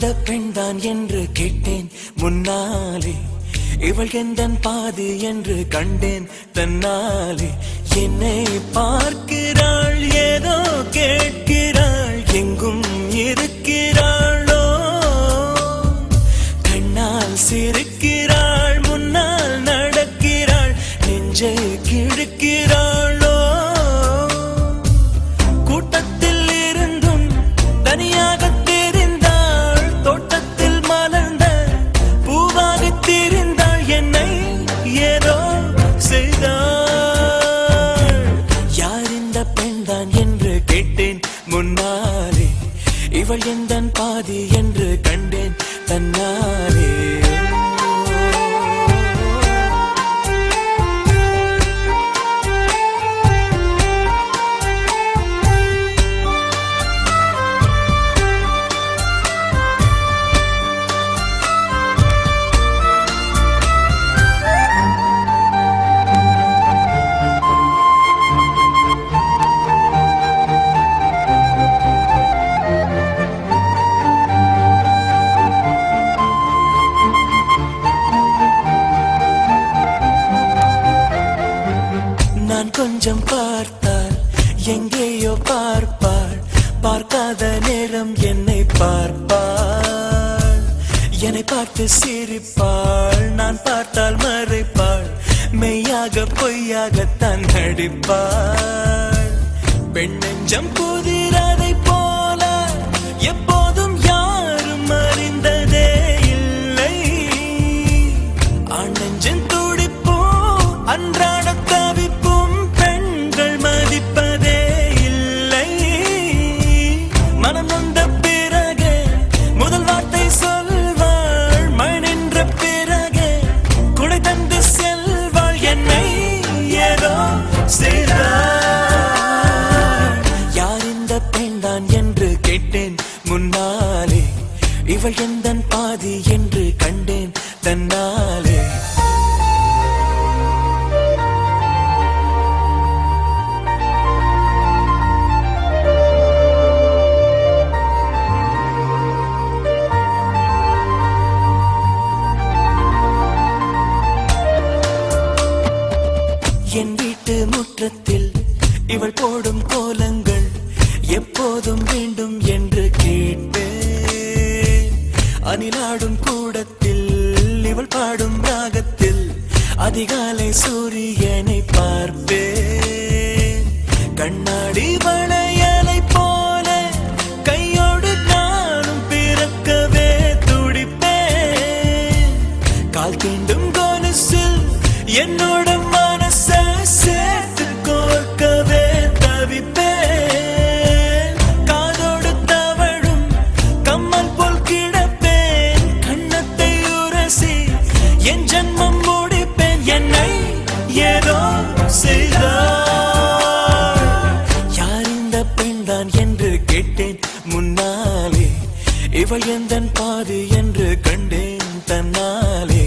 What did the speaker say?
இந்த பெண்தான் என்று கேட்டேன் முன்னாலே, இவள் எந்தன் பாதி என்று கண்டேன் தன்னாலே. என்னை பார்க்கிறாள், ஏதோ கேட்கிறாள், எங்கும் இருக்கிறாளோ. கண்ணால் சிரிக்கிறாள், முன்னால் நடக்கிறாள், நெஞ்சை கிழக்கிறாளோ. கூட்டத்தில் இருந்தும் தனியாக தெரிந்தாள், தோட்டத்தில் மலர்ந்த பூவாக தெரிந்தாள், என்னை ஏதோ செய்தாள். யார் இந்த பெண்தான் என்று கேட்டேன் முன்னாலே, இவள் எந்தன் பாதி என்று கண்டேன் தன்னாலே. நான் கொஞ்சம் பார்த்தால் எங்கேயோ பார்ப்பாள், பார்க்காத நேரம் என்னை பார்ப்பாள். என்னை பார்த்து சிரிப்பாள், நான் பார்த்தால் மறைப்பாள், மெய்யாக பொய்யாகத்தான் நடிப்பாள். பெண் நெஞ்சம் புதிரதை போல எப்போதும் யாரும் அறிந்ததே இல்லை. ஆண் நெஞ்சின் துடிப்போ அன்றாட தவிப்பும் பெண்கள் மதிப்பதே இல்லை. மனம் நொந்த பிறகு முதல் வார்த்தை சொல்வாள், மழை நின்ற பிறகு குடை தந்து செல்வாள், என்னை ஏதோ செய்தாள். யார் இந்த பெண்தான் என்று கேட்டேன் முன்னாலே, இவள் எந்தன் பாதி என்று கண்டேன் தன்னாலே. என் வீட்டு முற்றத்தில் இவள் போடும் கோலங்கள் எப்போதும் வேண்டும் என்று கேட்பேன். அணிலாடும் கூடத்தில் இவள் பாடும் ராகத்தில் அதிகாலை சூரியனை பார்ப்பேன். கண்ணாடி வளையலை போல கையோடு நானும் பிறக்கவே துடிப்பேன். கால் தீண்டும் கொலுசில் என்னோட மனசை சேர்த்து கோர்க்கவே தவிப்பேன். காதோடு தவழும் கம்மல் போல் கிடப்பேன், கண்ணத்தை உரசி என் ஜன்மம் முடிப்பேன், என்னை ஏதோ செய்தாள். யார் இந்த பெண்தான் என்று கேட்டேன் முன்னாலே, இவள் எந்தன் பாதி என்று கண்டேன் தன்னாலே.